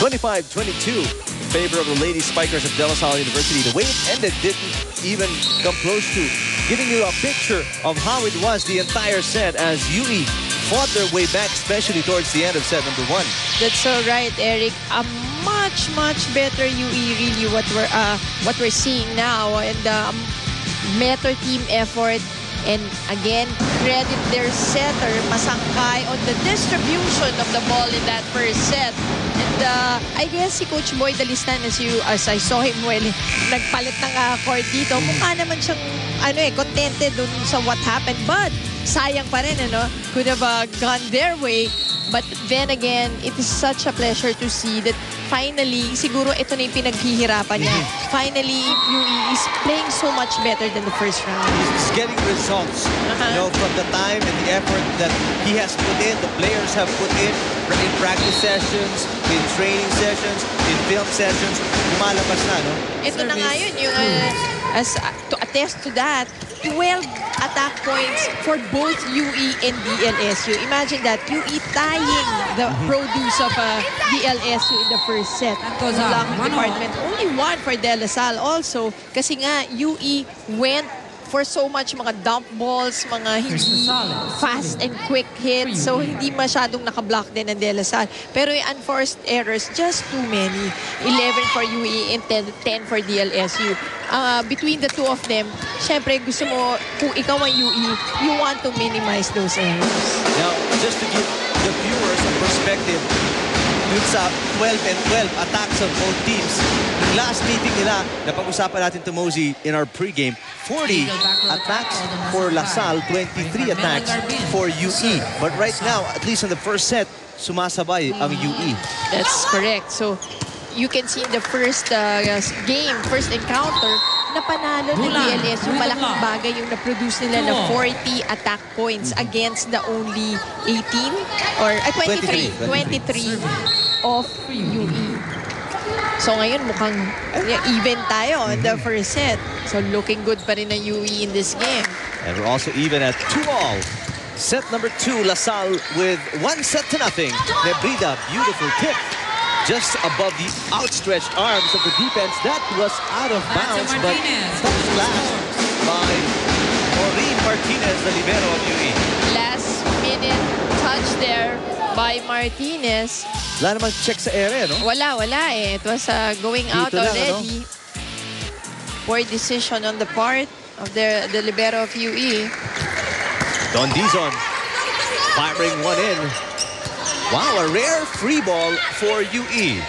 25-22 in favor of the Lady Spikers of De La Salle University. The way it ended didn't even come close to giving you a picture of how it was the entire set as UE fought their way back, especially towards the end of set number 1. That's so right, Eric. A much better UE, really, what we're seeing now, and better team effort. And again, credit their setter, Masangkay, on the distribution of the ball in that first set. And I guess si Coach Boy Dalistan, as I saw him when nagpalit ng court dito, mukha naman siyang contented dun sa what happened. But sayang pa rin, could have gone their way. But then again, it is such a pleasure to see that finally, siguro ito na yung pinaghihirapan niya. Finally, UE is playing so much better than the first round. He's getting results, from the time and the effort that he has put in, the players have put in practice sessions, in training sessions, in film sessions. Lumalabas na, no? Ito na nga yun, yung, to attest to that, 12 attack points for both UE and DLSU. Imagine that, UE tying the produce of DLSU in the first set. The blocking department, only one for De La Salle also. Kasi nga, UE went for so much mga dump balls, mga hindi fast and quick hits. So, hindi masyadong nakablock din ng De La Salle. Pero yung unforced errors, just too many. 11 for UE and 10 for DLSU. Between the two of them, syempre gusto mo, kung ikaw ang UE, you want to minimize those errors. Now, just to give the viewers a perspective, dun sa 12 and 12 attacks of both teams, yung last meeting nila, napag-usapan natin to Mosey in our pregame, 40 attacks for La Salle, 23 attacks for UE. But right now, at least in the first set, sumasabay ang UE. That's correct. So, you can see in the first game, first encounter, na panalo ng DLSU. Malaking bagay yung na-produce nila na 40 attack points against the only 18 or 23 of UE. So ngayon mukhang even tayo in the first set. So looking good pa rin ang UE in this game. And we're also even at 2-all. Set number 2, La Salle with 1-0. Nebrida, beautiful tip. Just above the outstretched arms of the defense. That was out of bounds, but touched last by Maureen Martinez, the libero of UE. Last minute touch there by Martinez. Wala naman check sa area, no? Wala eh. It was going out already. Poor decision on the part of the libero of UE. Don Dizon firing one in. Wow, a rare free ball for UE.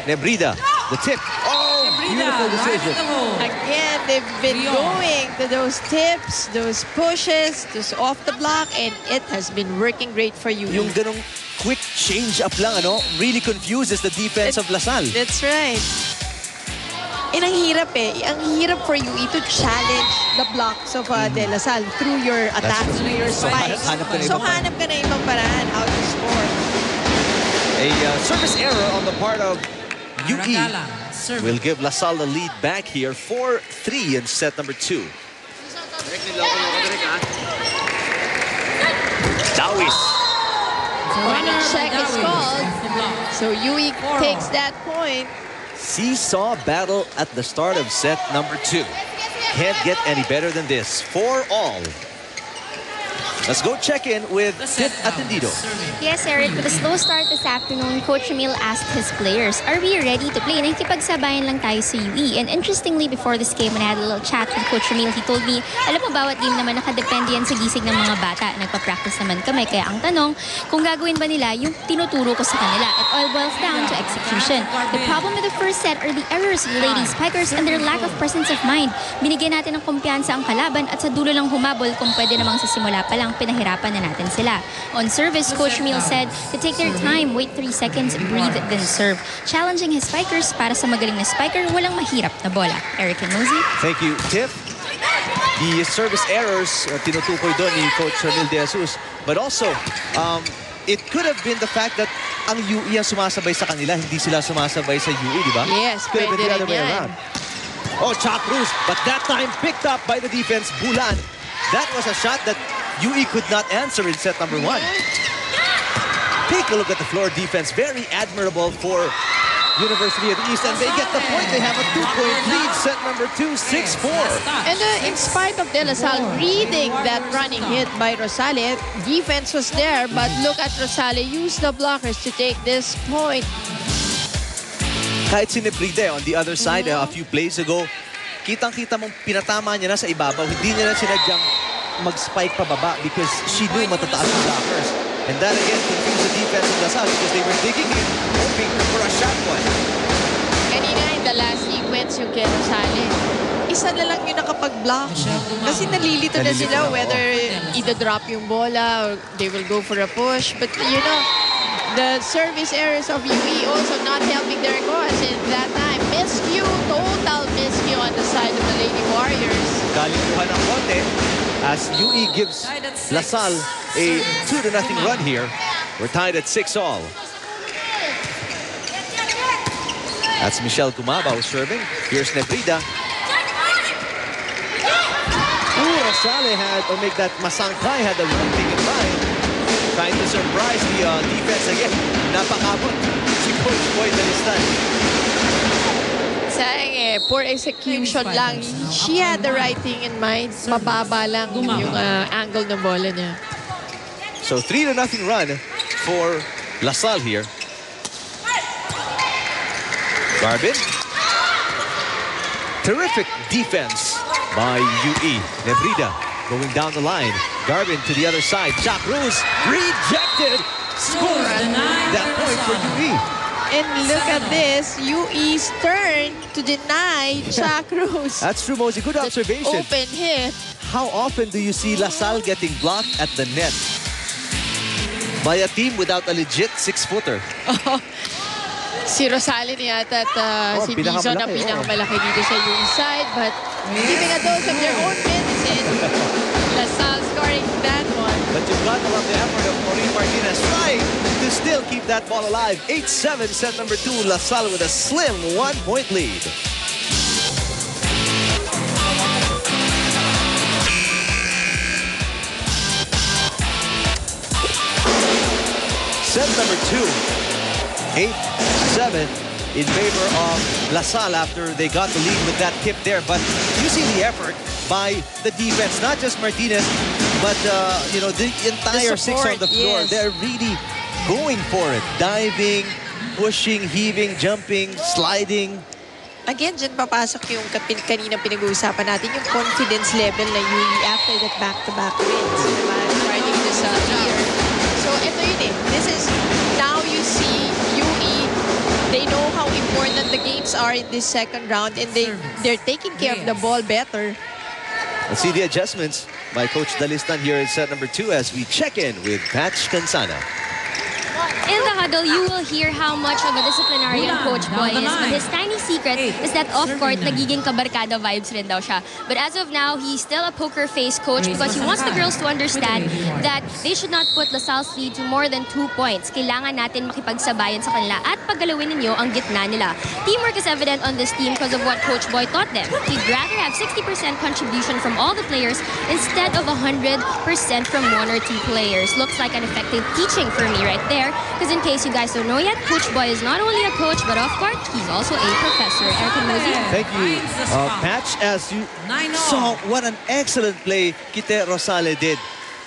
Nebrida, the tip. Oh, beautiful decision. Again, they've been going to those tips, those pushes, those off the block, and it has been working great for UE. Yung ganong quick change-up lang, really confuses the defense of La Salle. That's right. And ang hirap Ang hirap for UE to challenge the blocks of De La Salle through your attacks, through your spikes. So hanap ka na ibang paraan how to score. A service error on the part of UE will give La Salle the lead back here, 4-3 in set number 2. Dawis. Corner check is called. So UE takes that point. Seesaw battle at the start of set number 2. Can't get any better than this. 4-all. Let's go check in with Tip Atendido. Yes, Eric, with a slow start this afternoon, Coach Emil asked his players, are we ready to play? Nakikipagsabayan lang tayo sa UE. And interestingly, before this game, when I had a little chat with Coach Emil, he told me, alam mo, bawat game naman nakadepende yan sa gising ng mga bata. Nagpa-practice naman kami. Kaya ang tanong, kung gagawin ba nila yung tinuturo ko sa kanila. It all boils down to execution. The problem with the first set are the errors of the Lady Spikers and their lack of presence of mind. Binigyan natin ng kumpiyansa ang kalaban at sa dulo lang humabol kung pwede namang sa simula pa lang pinahirapan na natin sila. On service, Coach Emil said to take their time, wait 3 seconds, breathe, then serve. Challenging his spikers para sa magaling na spiker, walang mahirap na bola. Eric and Mosey. Thank you, Tiff. The service errors, tinutukoy doon ni Coach Ramil De Jesus. But also, it could have been the fact that ang UE ang sumasabay sa kanila, hindi sila sumasabay sa UE, di ba? Yes, could have been the other way yan. around. Oh, shot loose, but that time picked up by the defense, Bulan. That was a shot that UE could not answer in set number 1. Take a look at the floor defense. Very admirable for University of the East, and they get the point. They have a 2-point lead. Set number 2, 6-4. And in spite of De La Salle reading that running hit by Rosales, defense was there, but look at Rosales use the blockers to take this point. Kahit si Nebride on the other side, a few plays ago, kitang-kita mong pinatama niya na sa ibabaw. Hindi niya na sinadyang mag-spike pababa because she knew matataas ang blockers. And that again confused the defense of La Salle because they were digging in, hoping for a shot one. Kanina in the last sequence yung kay Rosales, isa na lang yung nakapag-block. Kasi nalilito na sila whether i-drop yung bola or they will go for a push. But you know, the service errors of UE also not helping their cause. And that time, miscue, total miscue on the side of the Lady Warriors. Kalikuhan ng konti as UE gives La Salle a 2-0 run here. We're tied at 6-all. That's Michelle Kumaba who's serving. Here's Nebrida. Rosales had, or make that Masangkay had the wrong thing in mind. Trying to surprise the defense again. Napakabot si Coach Boy Dalistan. Sayang poor execution lang. She had the right thing in mind. Mababa lang yung angle ng bola niya. So 3-0 run for La Salle here. Garbin. Terrific defense by UE. Nebrida going down the line. Garbin to the other side. Jack Cruz rejected. Score that point for UE. And look at this. UE's turn to deny Jack Cruz. That's true, Mosey. Good observation. Open hit. How often do you see La Salle getting blocked at the net by a team without a legit 6-footer? Si Rosales yata at si Bison ang pinakamalaki dito sa yung side. But giving a dose of their own medicine, La Salle scoring that one. But you've got to love the effort of Maureen Martinez trying to still keep that ball alive. 8-7, set number 2. La Salle with a slim 1-point lead. Set number 2. 8-7 in favor of La Salle after they got the lead with that tip there. But you see the effort by the defense, not just Martinez, but you know, the entire six on the floor. Yes. They're really going for it, diving, pushing, heaving, jumping, sliding. Again, dyan papasok yung kanina pinag-uusapan natin, yung confidence level na UE after that back-to-back wins. Diba? Starting this year. So, ito yun eh. This is, now you see UE, they know how important the games are in this second round and they're taking care of the ball better. Let's see the adjustments by Coach Dalistan here in set number 2 as we check in with Patch Cansana. In the huddle, you will hear how much of a disciplinarian Coach Boy is. But his tiny secret is that off-court, nagiging kabarkada vibes rin daw siya. But as of now, he's still a poker face coach because he wants the girls to understand that they should not put La Salle's lead to more than 2 points. Kailangan natin makipagsabayan sa kanila at paggalawin ninyo ang gitna nila. Teamwork is evident on this team because of what Coach Boy taught them. He'd rather have 60% contribution from all the players instead of 100% from 1 or 2 players. Looks like an effective teaching for me right there. Because in case you guys don't know yet, Coach Boy is not only a coach, but off court, he's also a professor. Erica Mosey. Thank you, Patch. As you saw, what an excellent play Kite Rosales did.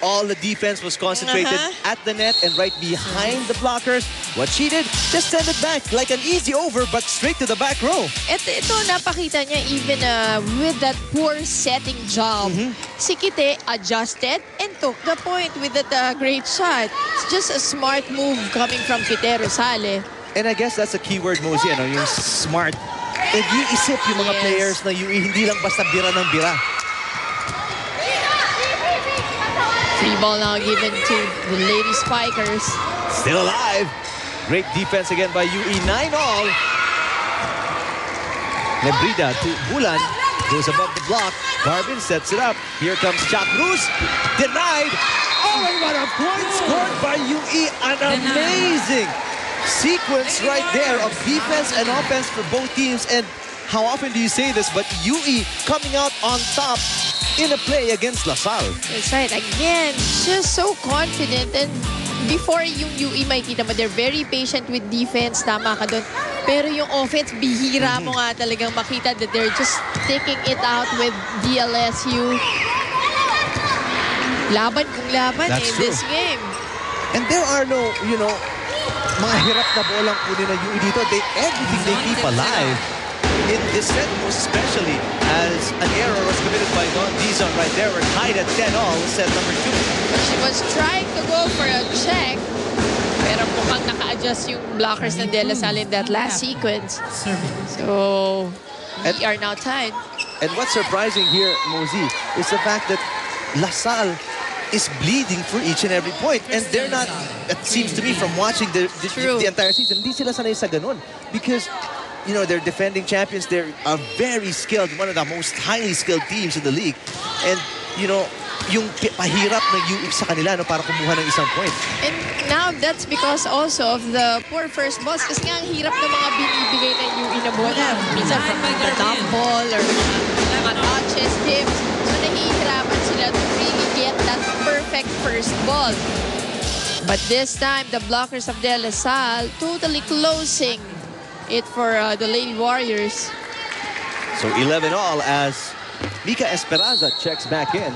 All the defense was concentrated at the net and right behind the blockers. What she did, just send it back like an easy over, but straight to the back row. Ito napakita niya even with that poor setting job. Si Kite adjusted and took the point with that great shot. It's just a smart move coming from Kite Rosales. And I guess that's a keyword, Mosey, ano, yung smart. Nag-iisip yung mga players na UE, hindi lang basta bira ng bira. Free ball now given to the Lady Spikers. Still alive. Great defense again by UE. 9-all. Nebrida to Bulan. Goes above the block. Garbin sets it up. Here comes Jack Cruz. Denied. Oh, and what a point scored by UE. An amazing sequence right there of defense and offense for both teams. And how often do you say this, but UE coming out on top in a play against La Salle. That's right. Again, just so confident. And before yung UE, makikita mo, they're very patient with defense. Tama ka doon. Pero yung offense, bihira mo nga talagang makita that they're just taking it out with DLSU. Laban kung laban That's in true. this game. And there are no, mga hirap na bolang kunin ng UE dito. Everything they keep alive. In this set, most especially, as an error was committed by Don Dizon right there. We're tied at 10-all, set number 2. She was trying to go for a check, pero mukhang naka-adjust yung blockers ng De La Salle in that last sequence. So, we are now tied. And what's surprising here, Mosey, is the fact that La Salle is bleeding for each and every point. And they're not, it seems to me from watching the entire season, hindi sila sanay sa ganun. Because, they're defending champions. They're a very skilled, one of the most highly skilled teams in the league. And, yung pahirap ng UE sa kanila para kumuha ng isang point. And now, that's because also of the poor first balls. Kasi nga, ang hirap ng mga binibigay ng UE na bola. Minsan from the top ball or mga touches, tips. So, nahihirapan sila to really get that perfect first ball. But this time, the blockers of De La Salle totally closing it for the Lady Warriors. So 11-all as Mika Esperanza checks back in.